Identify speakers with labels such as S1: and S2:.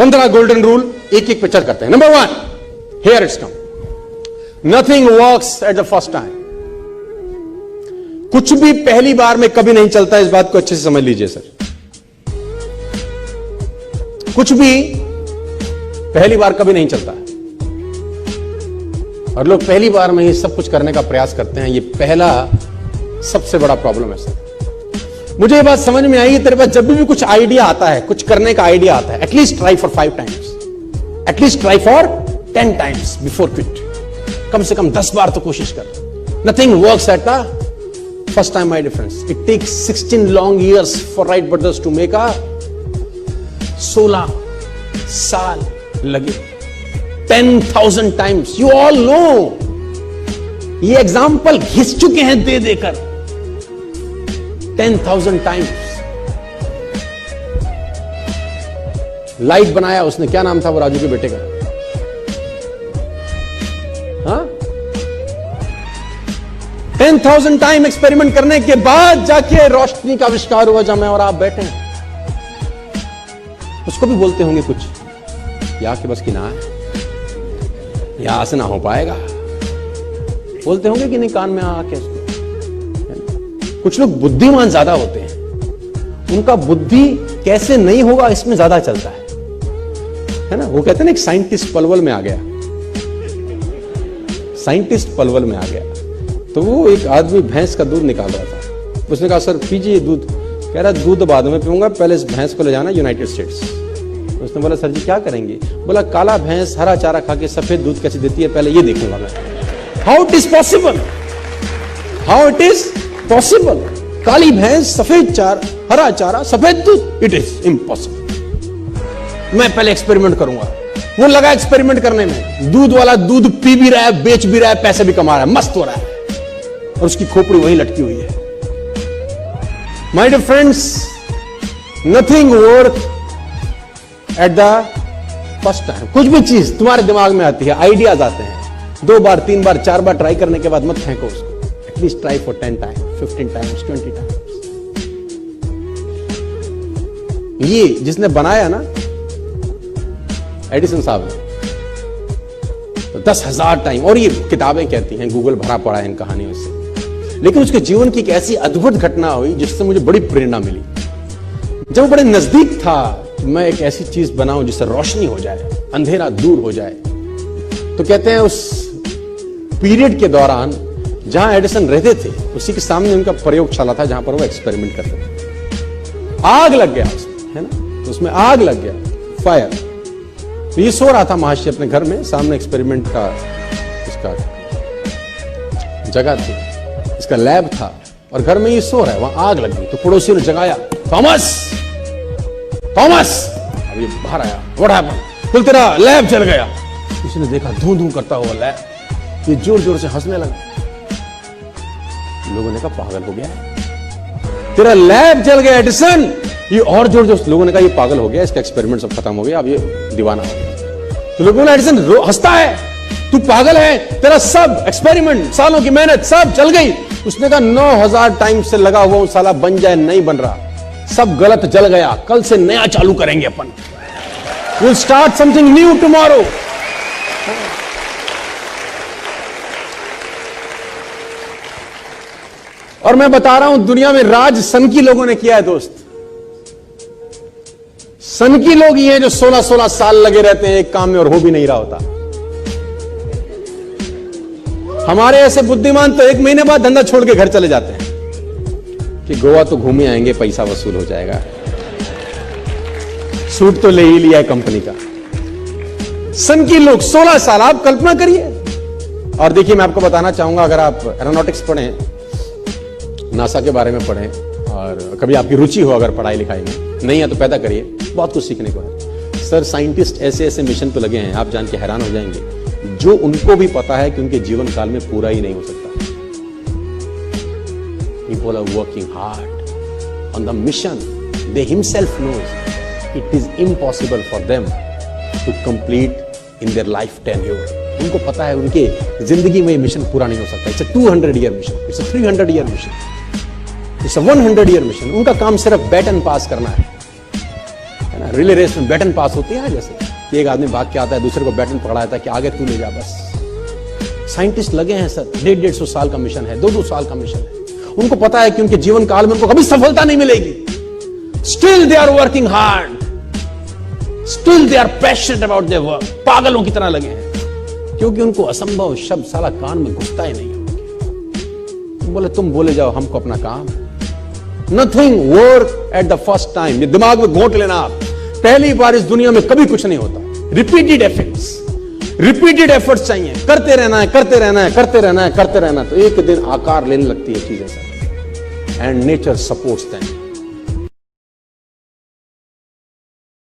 S1: 15 golden rule एक एक पे चर्चा करते हैं। Number 1, here it's come, nothing works at the first time. कुछ भी पहली बार में कभी नहीं चलता, इस बात को अच्छे से समझ लीजिए सर। कुछ भी पहली बार कभी नहीं चलता है, और लोग पहली बार में ही सब कुछ करने का प्रयास करते हैं। ये पहला सबसे बड़ा प्रॉब्लम है सर। मुझे ये बात समझ में आई, तेरे पास जब भी कुछ आइडिया आता है, कुछ करने का आइडिया आता है, at least try for 5 times, at least try for 10 times before quit. कम से कम 10 बार तो कोशिश कर। Nothing works at the first time my difference. It takes 16 long years for Wright brothers to make a 16 साल लगे। 10,000 टाइम्स, यू ऑल नो। ये एग्जाम्पल घिस चुके हैं दे देकर। 10,000 टाइम्स। लाइट बनाया उसने, क्या नाम था वो राजू के बेटे का? हाँ, 10,000 टाइम एक्सपेरिमेंट करने के बाद जाके रोशनी का आविष्कार हुआ, जहां मैं और आप बैठे हैं। उसको भी बोलते होंगे कुछ, या कि बस की ना है, यहां से ना हो पाएगा। बोलते होंगे कि नहीं कान में आके उसको। कुछ लोग बुद्धिमान ज्यादा होते हैं, उनका बुद्धि कैसे नहीं होगा इसमें ज्यादा चलता है ना। वो कहते हैं ना, एक साइंटिस्ट पलवल में आ गया, साइंटिस्ट पलवल में आ गया। तो वो एक आदमी भैंस का दूध निकाल रहा था। उसने कहा सर पीजिए दूध। कह रहा दूध बाद में पीऊंगा, पहले इस भैंस को ले जाना यूनाइटेड स्टेट्स। उसने बोला सर जी क्या करेंगे? बोला काला भैंस हरा चारा खा के सफेद दूध कैसे देती है, पहले ये देखूंगा मैं। How it is possible, how it is possible? काली भैंस, सफेद चारा, हरा चारा, सफेद दूध, इट इज इम्पॉसिबल। मैं पहले एक्सपेरिमेंट करूंगा। वो लगा एक्सपेरिमेंट करने में। दूध वाला दूध पी भी रहा है, बेच भी रहा है, पैसे भी कमा रहा है, मस्त हो रहा है, और उसकी खोपड़ी वहीं लटकी हुई है। My dear friends, nothing work at the first time. कुछ भी चीज तुम्हारे दिमाग में आती है, आइडियाज आते हैं, 2 बार 3 बार 4 बार ट्राई करने के बाद मत फेंको उसको। At least try for 10 times, 15 times, 20 times. ये जिसने बनाया ना, एडिसन साहब ने, तो 10,000 टाइम। और ये किताबें कहती हैं, गूगल भरा पड़ा है इन कहानियों से। लेकिन उसके जीवन की एक ऐसी अद्भुत घटना हुई जिससे मुझे बड़ी प्रेरणा मिली। जब वो बड़े नजदीक था, मैं एक ऐसी चीज बनाऊं जिससे रोशनी हो जाए, अंधेरा दूर हो जाए। तो कहते हैं उस पीरियड के दौरान जहां एडिसन रहते थे, उसी के सामने उनका प्रयोगशाला था जहां पर वो एक्सपेरिमेंट करते थे। आग लग गया उसमें, है ना, तो उसमें आग लग गया, फायर। तो ये सो रहा था महर्षि अपने घर में, सामने एक्सपेरिमेंट का इसका जगह थी, इसका लैब था, और घर में ये सो रहा है, वहां आग लग गई। तो पड़ोसियों ने जगाया, थॉमस थॉमस। अब ये बाहर आया, व्हाट हैपेंड? बोल तेरा लैब जल गया। किसी ने देखा धूं धूं करता हुआ लैब, ये जोर जोर से हंसने लगा। लोगों ने कहा पागल हो गया, तेरा लैब जल गया एडिसन। ये और जोर जोर से लोगों ने कहा ये पागल हो गया, इसका एक्सपेरिमेंट सब खत्म हो गया, अब ये दीवाना हो गया। तो लोगों ने एडिसन हंसता है, तू पागल है, तेरा सब एक्सपेरिमेंट, सालों की मेहनत सब जल गई। उसने कहा 9,000 टाइम से लगा हुआ साला बन जाए, नहीं बन रहा, सब गलत जल गया, कल से नया चालू करेंगे अपन। We'll start something new tomorrow. और मैं बता रहा हूं, दुनिया में राज सनकी लोगों ने किया है दोस्त। सनकी लोग ही हैं जो 16-16 साल लगे रहते हैं एक काम में और हो भी नहीं रहा होता। हमारे ऐसे बुद्धिमान तो 1 महीने बाद धंधा छोड़ के घर चले जाते हैं कि गोवा तो घूमे आएंगे, पैसा वसूल हो जाएगा, सूट तो ले ही लिया है कंपनी का। सनकी लोग 16 साल, आप कल्पना करिए। और देखिए, मैं आपको बताना चाहूंगा, अगर आप एरोनॉटिक्स पढ़ें, नासा के बारे में पढ़ें, और कभी आपकी रुचि हो अगर पढ़ाई लिखाई में, नहीं है तो पैदा करिए, बहुत कुछ सीखने को है। सर साइंटिस्ट ऐसे ऐसे मिशन पे लगे हैं, आप जान के हैरान हो जाएंगे, जो उनको भी पता है कि उनके जीवन काल में पूरा ही नहीं हो सकता। People are working hard on the mission. They himself knows it is impossible for them to complete in their life tenure. उनको पता है उनके जिंदगी में ये मिशन पूरा नहीं हो सकता। It's a 200-year mission. It's a 300-year mission. It's a 100-year mission. उनका काम सिर्फ बैटन पास करना है ना। रिले रेस में बैटन पास होती है ना, जैसे कि एक आदमी भाग के आता है, दूसरे को बैटन पकड़ाता है कि आगे तू ले जा बस। साइंटिस्ट लगे हैं सर, 150-150 साल का मिशन है, 2-2 साल का मिशन है। उनको पता है कि उनके जीवन काल में उनको कभी सफलता नहीं मिलेगी। Still they are working hard, still they are passionate about their work. पागलों की तरह लगे हैं, क्योंकि उनको असंभव शब्द साला कान में घुसता ही नहीं। बोले तुम बोले जाओ, हमको अपना काम। Nothing work at the first time. ये दिमाग में घोट लेना आप, पहली बार इस दुनिया में कभी कुछ नहीं होता। रिपीटेड एफर्ट्स चाहिए, करते रहना है, करते रहना है, करते रहना है, करते रहना है, तो एक दिन आकार लेने लगती है चीजें सब। And nature supports them.